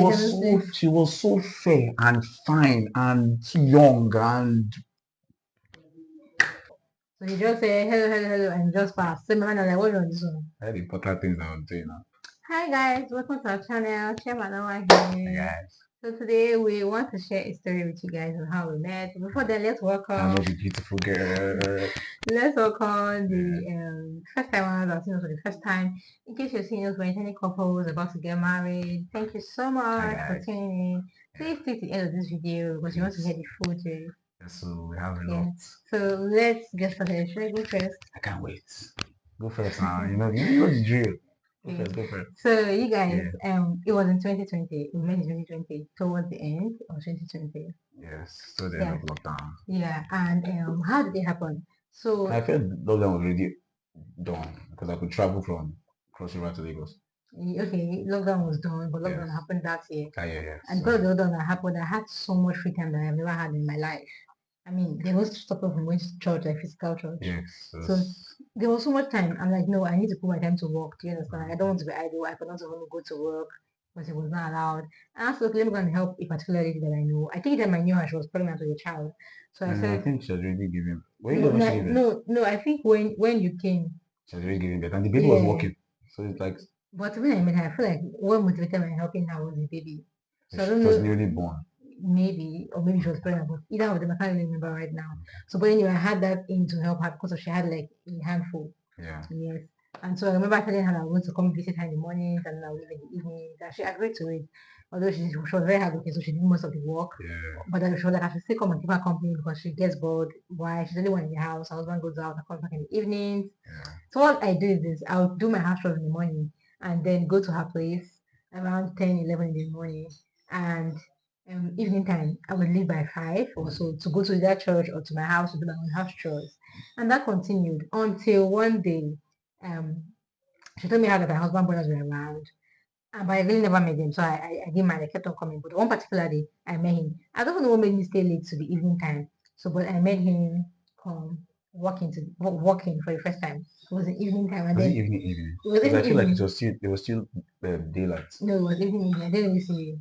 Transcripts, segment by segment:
She was so fair and fine and young and So he just say hello, hello, hello, and just pass. So my man was like, what do you want this one? I had important things I was doing now. Hi guys, welcome to our channel. Chairman Noah Hey here. guys, So today we want to share a story with you guys on how we met. Before then, let's I welcome met a beautiful girl. let's welcome the Yeah. first timers that are seeing us for the first time. In case you're seeing us for any couples about to get married, thank you so Hi much for guys. tuning in. Yeah. Please stay to the end of this video because you want to hear Please. the full gist. So we have a Yeah. lot. So let's get started. Should I go first? I can't wait. Go first now. You know the drill. Go Okay. first. Go first. So you guys, Yeah. it was in 2020. We met in 2020 towards the end of 2020. Yes. So the end Yeah, of lockdown. yeah. And how did it happen? So I felt lockdown was already done because I could travel from Cross River to Lagos. okay, lockdown was done, but Yes. lockdown happened that year. Ah, yeah. And So because of the lockdown that happened, I had so much free time that I've never had in my life. I mean, they was stopping from going to church, like physical church. yes. So there was so much time. I'm like, no, I need to put my time to work. Do you understand? I don't want to be idle. I could not even go to work because it was not allowed. And I asked, okay, let me go and help a particular lady that I know. I think that I knew her, she was pregnant with a child. So I I said, think she has already given. Were you no, there when she no, gave birth? no, no. I think when you came, She has already given birth, and the baby was yeah. walking. So it's like But when I met her, I feel like what motivated my helping her was the baby. So I don't she was know, newly born. maybe, or maybe she was Okay. pregnant, but either of them, I can't really remember right now. Okay. So, but anyway, I had that in to help her because she had like a handful. Yeah. Yes. And so I remember telling her that I was going to come visit her in the mornings and I would leave in the evenings. And she agreed to it. Although she was very hardworking, so she did most of the work. Yeah. But then she was like, I should still come and keep her company because she gets bored. Why? She's the only one in the house. Her husband goes out and comes back in the evenings. Yeah. So what I do is this, I'll do my house chores in the morning and then go to her place around 10, 11 in the morning. And evening time, I would leave by 5 or so to go to either church or to my house to do my own house chores. And that continued until one day, um, she told me how that her husband brothers were around. But I really never met him, so I didn't mind. I kept on coming. But one particular day, I met him. I don't know what made me stay late to the evening time. So, but I met him come walking for the first time. It was an evening time, and Was it then evening? it was Because I even feel like evening. it was still daylight. No, it was evening. I didn't really see him.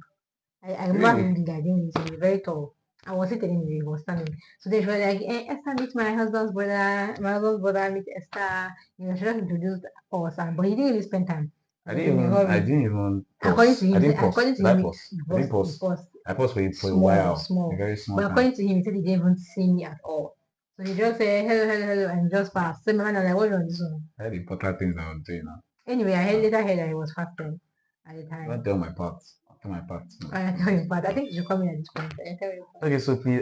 I remember Really? him. The guy didn't really see him. He was very tall. I was sitting anyway. He was standing. So then she was like, Esther, meet my husband's brother. My husband's brother meet Esther. She just introduced us, but he didn't really spend time. He was in a I hurry. didn't even According pause. to him, I he said, didn't pause. according to Did I him, pause? I didn't he pause. paused I paused for a small, while. A small. very small But time. according to him, he said he didn't even see me at all. So he just said hello, hello, hello, and just passed. So my man was like, what do you want this one? I had important things I was doing now. Anyway, I Uh, later heard that he was fasting at the don't time. tell my part. I'll tell my part. No. I tell you, but I think you should come in at this point. I tell you. Okay, so please,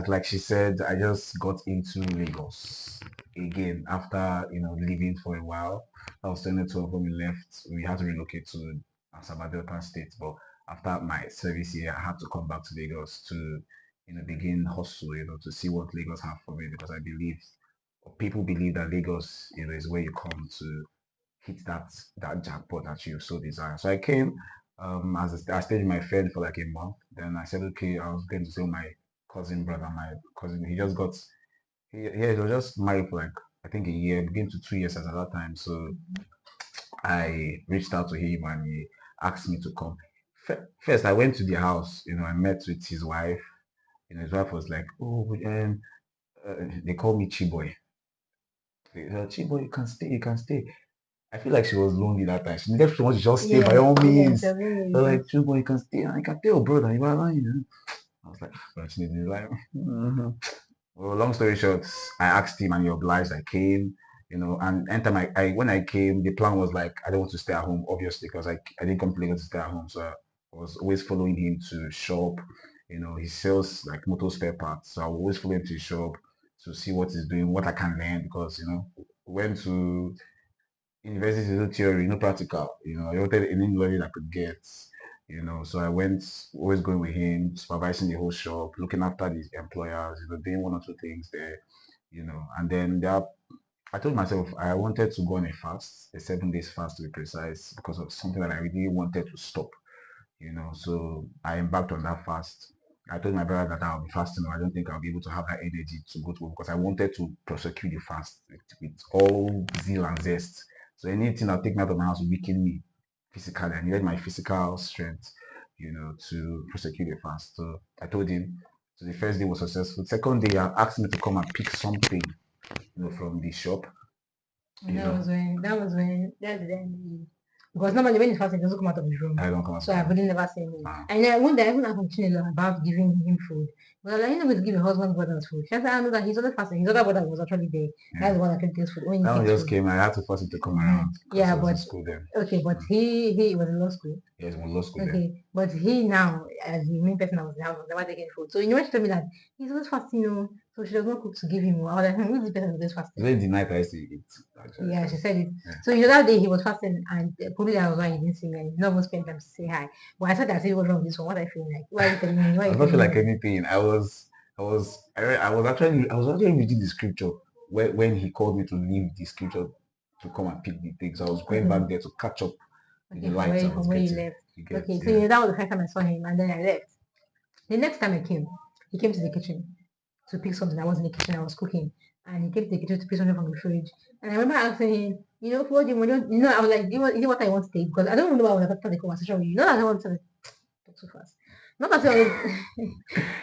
like she said, I just got into Lagos again after living for a while. I was 2012 when we left. We had to relocate to Asaba Delta State, but after my service here, I had to come back to Lagos to begin hustle, to see what Lagos have for me because I believe, or people believe that Lagos, is where you come to hit that jackpot that you so desire. So I came I stayed with my friend for like a month. Then I said, okay, I was going to tell my brother, my cousin. He just got he was just married for like I think a year, begin to 2 years at that time. So I reached out to him and he asked me to come. First, I went to their house. I met with his wife. His wife was like, oh, they call me Chiboy. Chiboy, you can stay, you can stay. I feel like she was lonely that time. She needed someone to just stay by Yes, all yes, means. I mean, So yes. like, Chubo, you can stay. I can tell, brother, you are lying. I was like, but she needed like, Well, long story short, I asked him and he obliged. I came, and anytime when I came, the plan was like, I don't want to stay at home, obviously, because I didn't come to Lagos to stay at home. So I was always following him to shop. He sells like motor spare parts. So I will always follow him to shop to see what he's doing, what I can learn, because, went to university is no theory, no practical. I wanted any learning I could get. So I went always going with him, supervising the whole shop, looking after the employers, doing one or two things there, and then I told myself I wanted to go on a fast, a 7 days fast to be precise, because of something that I really wanted to stop, So I embarked on that fast. I told my brother that I'll be fasting. I don't think I'll be able to have that energy to go to work because I wanted to prosecute the fast with all zeal and zest. So anything that take me out of my house will weaken me physically. I needed my physical strength, to prosecute a fast. So I told him. So the first day was successful. Second day, I asked me to come and pick something, from the shop. And You that was know, when that's then because normally when he's fasting, he doesn't come out of his room. I don't come out So of I've home. really never seen him. Ah. And then one day I even asked Chinelo about giving him food. But I didn't always give your husband brothers food. She said, I know that he's always fasting. His other brother was actually there. That's Yeah. the one that takes food when he That one takes just food. came. I had to force him to come Mhm. around because Yeah, he was in but school then. okay, but he was in law school. He was in law school then. Okay, but he now, as the main person that was in the house, was never taking food. So you know when she told me that he's always fasting, so she does not cook to give him. I was like, who is this person who's fasting? During the night, I used to eat. Actually, Yeah, she said it. yeah. So that day he was fasting, and probably that was why he didn't see me. And he did not even spend time to say hi. But I said, I said, what's wrong with this one? What I feel like? Why are you telling me? Why are I you don't feel telling like me? anything. I was actually reading the scripture when he called me to leave the scripture to come and pick the things. I was going back Okay, there to catch up with the okay, lights I from was where you getting. left. You get, Okay, so yeah. that was the first time I saw him, and then I left. The next time I came, he came to the kitchen to pick something. I was in the kitchen, I was cooking, and he came to the kitchen to pick something from the fridge. And I remember asking him, what do you want? I was like, is it what I want to take? Because I don't even know why I was starting the conversation with you. Not that I want to talk too fast. Not that I was,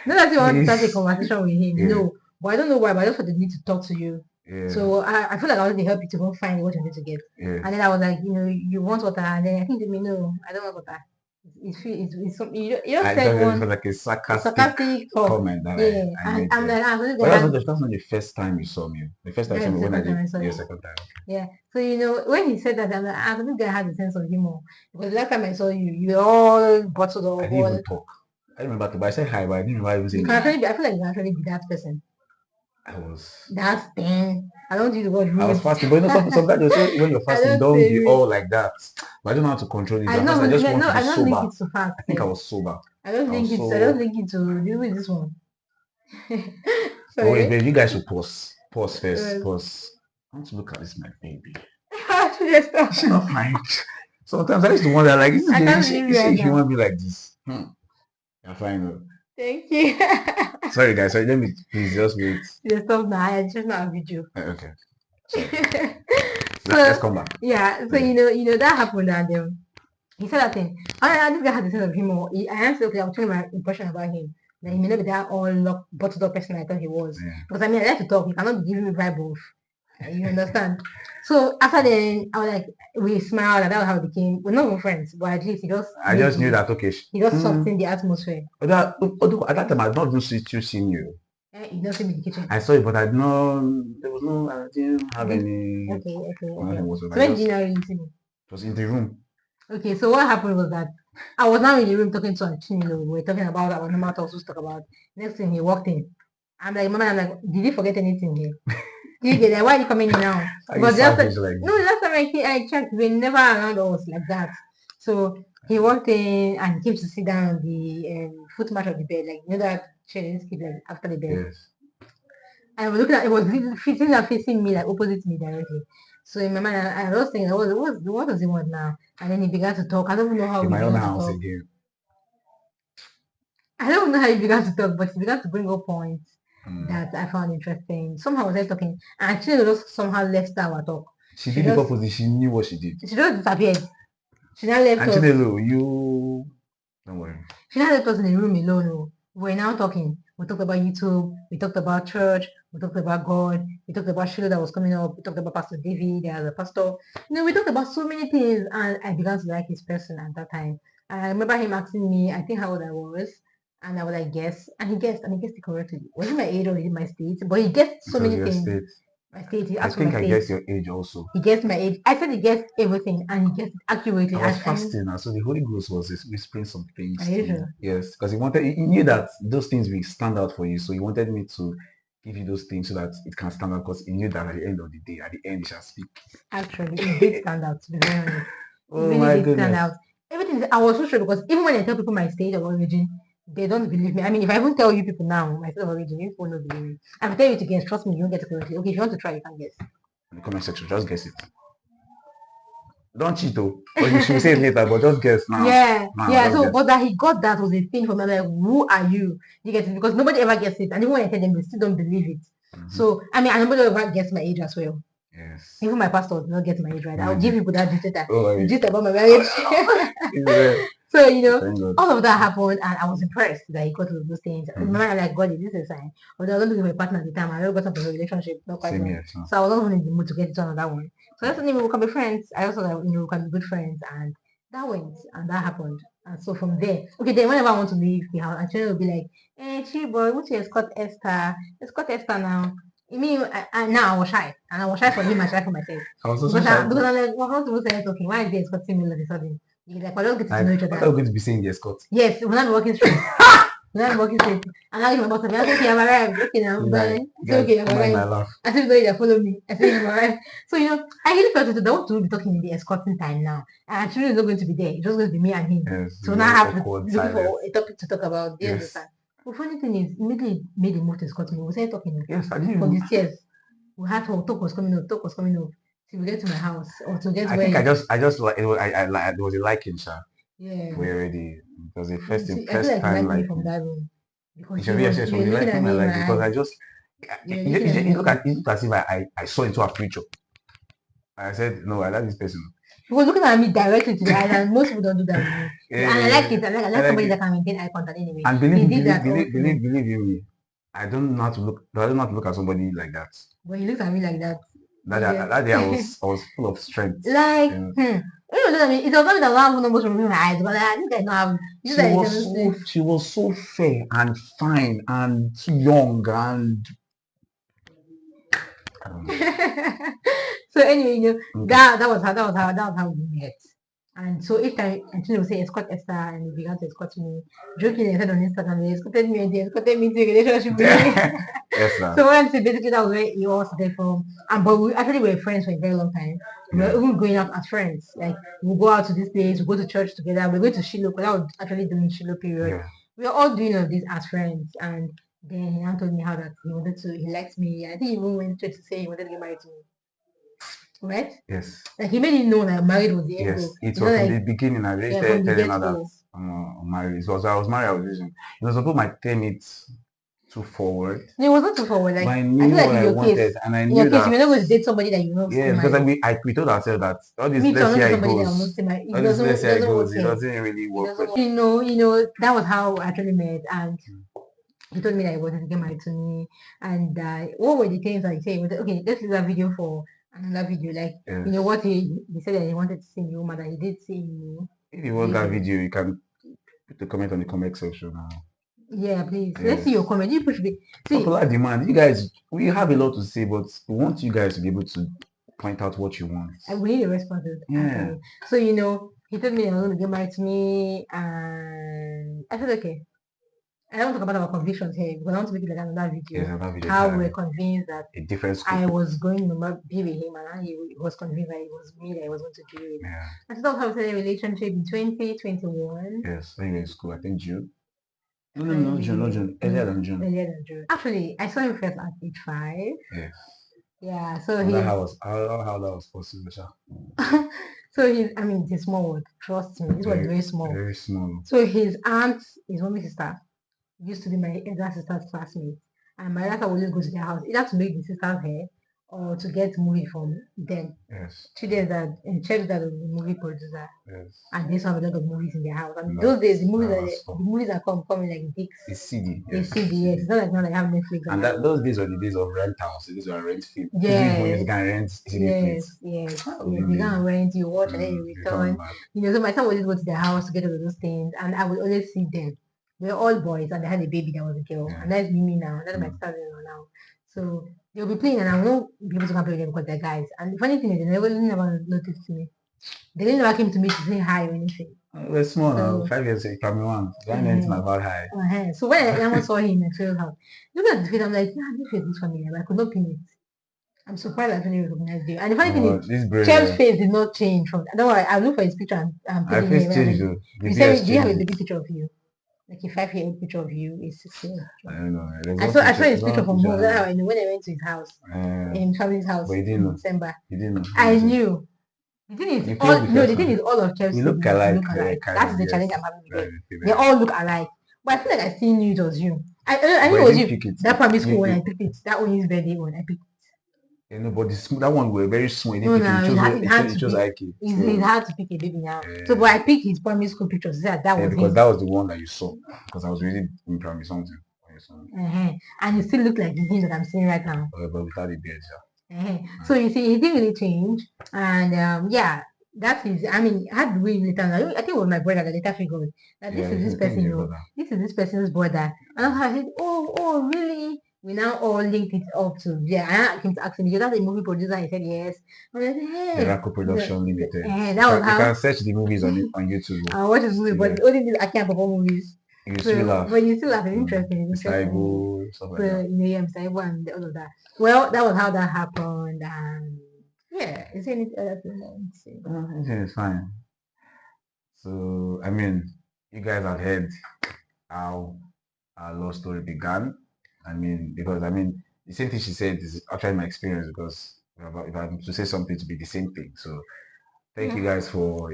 not that I want to start a Please. conversation with him. Yeah, No, but I don't know why. But I just felt the need to talk to you. yeah, So I feel like I wanted to help you to go find what you need to get. yes. And then I was like, you want water? And then I think to me, no, I don't want water. It's something you just I said thought it one was like a sarcastic sarcastic talk. comment that Yeah, I and made I'm there. like, so this But guy has that's not the first time you saw me. The first time you saw that's me the when I second time did I saw the you. second time. Yeah. So when he said that, I'm like, so this guy has a sense of humor. Because the last time I saw you, you were all bottled I up, didn't all even talk. I remember to, but I said hi, but I didn't remember even you saying can hi. actually be, I feel like you can actually be that person. I was That's thing. I don't use the word I was rude. fasting, but sometimes they say when you're I fasting, don't don't say be rude. all like that. But I don't know how to control it. I At first, I know just want no, to be I don't link sober. it to fast. I think I was sober. I was I don't so. link it to this one. But wait, Sorry. babe, you guys should pause. Pause first. Uh, Pause. I want to look at this, my baby. Just stop. Is she not fine? Sometimes I used to wonder, like, I can't is she, believe is you she a right now. human being like this? You're fine. Though. Thank you. Sorry, guys. Sorry, let me please just wait. Just stop now. I just not a video. Okay. Sorry. Let's So come back. yeah, so Yeah. that happened, and he said that thing. And this guy had a sense of humor. I answered, okay, I was telling my impression about him. That he may not be that bottled up person I thought he was. Yeah. Because I mean, I like to talk. You cannot be giving me vibe of, you understand? So after then, I was like, we smiled, and that was how we became. We're not even friends, but at least I just knew that, okay. he just softened the atmosphere. Although at that time, I had not even still seen you. You don't see me in the kitchen. I saw it, but I did not. There was no. I didn't have Did any okay. connection whatsoever. So when did you now really see me? It was in the room. Okay, so what happened was that I was now in the room talking to Chinelo. We were talking about our normal talks to talk about. Next thing he walked in. Mama, I'm like, did you forget anything here? Did you get that? Why are you coming in now? Are you Because savage like no, this? last time I checked, we never around us like that. So he walked in and came to sit down on the foot mat of the bed, like that chair is keep like after the bed. Yes. I was looking at it was sitting and facing me like opposite me directly. So in my mind, I was thinking, what does he want now? And then he began to talk. I don't even know how In he my own began to house talk. again. I don't know how he began to talk, but he began to bring up points Mm. that I found interesting. Somehow I was talking, and actually just somehow left our talk. She She did it just purposely. She knew what she did. she just disappeared. She now left And us. Chinelo, you don't worry. She now left us in the room alone. Oh. We're now talking. We talked about YouTube. We talked about church. We talked about God. We talked about Shiloh that was coming up. We talked about Pastor David as a pastor. We talked about so many things, and I began to like his person at that time. And I remember him asking me, I think how old I was, and I was like, guess, and he guessed it correctly. Was it my age or was it my state? But he guessed so It was many your things. state. My state. He I asked for my think I state. guessed your age also. He guessed my age. I said he guessed everything, and he guessed it accurately. I was fasting now, so the Holy Ghost was whispering some things Are you to me. sure? Yes, because he knew that those things will stand out for you, so he wanted me to give you those things so that it can stand out. Because he knew that at the end of the day, at the end, he shall speak. Actually, it did stand out, to be very honest. It Oh really my did stand goodness! out. Everything, I was so sure because even when I tell people my state of origin, they don't believe me. I mean, if I even tell you people now my state of origin, you people don't believe me. I will tell you to guess. Trust me, you won't get it correctly. Okay, if you want to try, you can guess. In the comment section, just guess it. Don't cheat though, but you should say it later. But just guess now. Yeah, Now, yeah. just So, guess. but that he got that was a thing for me. I'm like, who are you? You get it? Because nobody ever gets it. And even when I tell them, they still don't believe it. Mhm. So, I mean, and nobody ever gets my age as well. Yes. Even my pastor did not get married right. I'll give Imagine. people that gist that Oh, the gist about my marriage. it's real. So you know, Thank God. all of that happened, and I was impressed that he got to those things. Mhm. Remember, I'm like, God, this is a sign. Although I was not looking for a partner at the time, I never got into a relationship, not quite Same long. here. So. So I was not even in the mood to get into another one. So I said, we can be friends. I also like, we can be good friends, and that went, and that happened. And so from there, okay, then whenever I want to leave the house, actually will be like, hey, she boy, what's your escort Esther? Escort Esther now. You mean, now I was shy, and I was shy for him, I was shy for myself. I was also shy Because too. I'm like, well, how to say talking? Why is he escorting me all of a sudden? Like, we're just getting to Like, know each what other. are we going to be saying in the escort? Yes, we're not working straight. We're not working straight. And now my boss said, okay, I've arrived. Okay, now, He's bye. like, I said, guys, okay, I've don't mind my arrived. laugh. I said, no, you follow me. I said, I've arrived. So, I really felt it. I want to be talking in the escorting time now. And actually, it's not going to be there. It's just going to be me and him. Yes, So now I very have to awkward look for silence. a topic to talk about. Do you Yes. understand? The funny thing is, immediately made a move to escort me. We started talking Yes, I didn't from even. the stairs. We had talk was coming up, talk was coming up. Till we get to my house or to get I where think I just like it was, like there was a liking, sha. yeah. We already it was a You see, I feel first like you time like me from liking. that room because It should be yes, yes, you from were the looking at liking I me in like my because I eyes. just You were looking at me in it my eyes. look as if I saw into a future. I said no, I like this person. He was looking at me directly to the eyes, and most people don't do that with me. And I like Yeah, it. I I like like somebody it. that can maintain eye contact anyway. And He did that also, believe you me. I don't know how to look. I don't know how to look at somebody like that. but he looked at me like that. That day I was full of strength. Like, You know. you know, it was not that I have numbers from my eyes, but this guy not have. This guy demonstrate. She was so fair and fine and young and I don't know. So anyway, Okay. that was how we met. And so each time Antonio would say escort Esther and he began to escort me. Jokingly I said on Instagram, he escorted me and he escorted me to a relationship with me. Yes, sir. So when I say basically that was where he all started from. And but we actually were friends for a very long time. We were Yeah. even going out as friends. Like we'll go out to this place, we go to church together, we're going to Shiloh, because I was actually doing Shiloh period. Yeah. We were all doing all of this as friends. And then he now told me how that he likes me. I think he even went straight to say he wanted to get married to me. Right? Yes. Like he made it known that married was the end Yes. goal. It It's was not from like the beginning. I really yeah, from the telling get her that go. I'm married. So I was married. I was using. It was about my 10 minutes too forward. No, it was not too forward. But Like I I knew feel like what in I your case, wanted, and I knew you that are not going to date somebody that you know yeah, still because married. we told ourselves that all this Me too, let's I'm see not how with it somebody that I'm not goes. still married. All this let's It see how it doesn't work goes. It here. doesn't really It work. doesn't work. That was how I actually met and he told me that he wanted to get married to me. And what were the things that he said? Okay, let's use that video for another video. Like, Yes. what he said that he wanted to see in the woman that he did see in me. If you want that video, you can put the comment on the comment section now. Yeah, please. Yes. Let's see your comment. You push me. See, Popular demand. You guys, we have a lot to say, but we want you guys to be able to point out what you want. we need a response. Yeah. So, he told me he was going to get married to me, and I said, okay. I don't talk about our convictions here because I want to make it like another video. Yes, another video. How we were convinced that a different scope. I was going to be with him, and he was convinced that it was me that I was going to be with. Yeah. And so that's how we started a relationship in 2021. Yes, when you were in school, I think June. No, June, not June. Earlier than June. Earlier than June. Actually, I saw him first at age 5. Yes. Yeah, so how that was possible, sha. it's a small word. Trust me, this was very small. Very small. So his aunt, his mommy sister, used to be my elder sister's classmate. And my daughter would always go to their house, either to make the sister's hair or to get movie from them. Yes. Children that and chefs that was the movie producer. Yes. And they used to have a lot of movies in their house. And No, those days the movies that come in like dicks. It's CD. It's CD, yes. It's not like now they have Netflix. And those days were the days of rent house. These were rent film. Yes. Even if you can rent CD Yes. You go and rent, you watch and then you return. So my son would just go to their house to get all those things and I would always see them. They were all boys and they had a baby that was a girl. Yeah. And that's me now. That's my sister-in-law now. So they'll be playing and I will not be able to come play with them because they're guys. And the funny thing is they never noticed me. They didn't never came to me to say hi or anything. We're small now. 5 years ago, coming one. I didn't know anything about hi. So when I saw him at Trail House, look at the face, I'm like, this face is familiar, but I could not pin it. I'm surprised I actually recognized you. And the funny thing is, Chef's face did not change from. Don't worry, I'll look for his picture and put it in. My face changed though. You said, do you have a baby picture of you? Like a 5-year-old picture of you, a 6-year-old. I don't know. I saw his picture from home. That's how I knew when I went to his house, in family's house in December. You didn't know. I knew. The thing is, all of Chelsea look alike. That's the challenge I'm having with them. They all look alike. But I feel like I still knew it was you. I knew it was you. That primary school when I picked it. That Oni's birthday when I picked it. but that one were very small. He No, didn't pick it. no, it had It to chose be. IQ. It's So hard to pick a baby now. So, but uh, I picked his primary school pictures. That yeah, was because him. that was the one that you saw. Because I was reading in primary something. And it still look like the him that I'm seeing right now. But without the beard, So you see, he didn't really change, and yeah, that is. I mean, how do we later? I think it was my brother that later figured that yeah. this is Yeah, this I think it's person. your No, brother. this is this person's brother. And I said, oh, really? We now all linked it up to yeah. And I came to ask him, "Is that a movie producer?" He said yes. And I said, hey, Miracle Production Limited. that was You how can search the movies on YouTube. I watched this movie, See but there. it's only these Aki and Papa movies. You still So, laugh. but you still have an interesting, it's Mr. interesting anyway. Ivo, stuff So, like that. yeah, Mr. Ibu and all of that. Well, that was how that happened. And yeah, is there any other thing I want to say? I think it's fine. So I mean, you guys have heard how our love story began. I mean, because I mean, the same thing she said is actually my experience because if I'm to say something to be the same thing. So thank Yeah. you guys for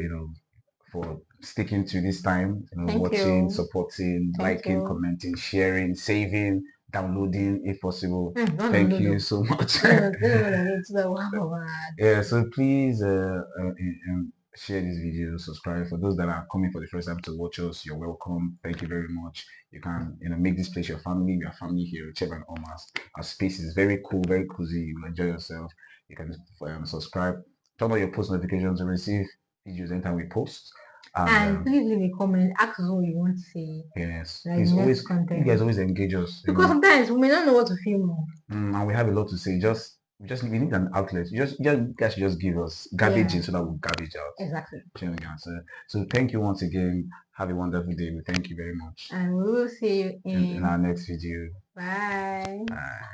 for sticking to this time, Thank watching, you. supporting, Thank liking, you. commenting, sharing, saving, downloading if possible. No, no, Thank no, you no. so much. No, no, no, no, it's the wow. Yeah, so please share this video, subscribe. For those that are coming for the first time to watch us, you're welcome. Thank you very much. You can make this place your family. We are family here, Cheb and Omas. Our space is very cool, very cozy. You will enjoy yourself. You can subscribe, turn on your post notifications to receive videos anytime we post. And And please leave a comment. Ask us what you want to say. yes, Like please next always you guys content. always engage us. Because sometimes we may not know what to film. And we have a lot to say. We need an outlet. You guys should just give us garbage Yeah, in so that we'll garbage out. exactly. So thank you once again. Have a wonderful day. We thank you very much. And we will see you In our in next video. bye. Bye.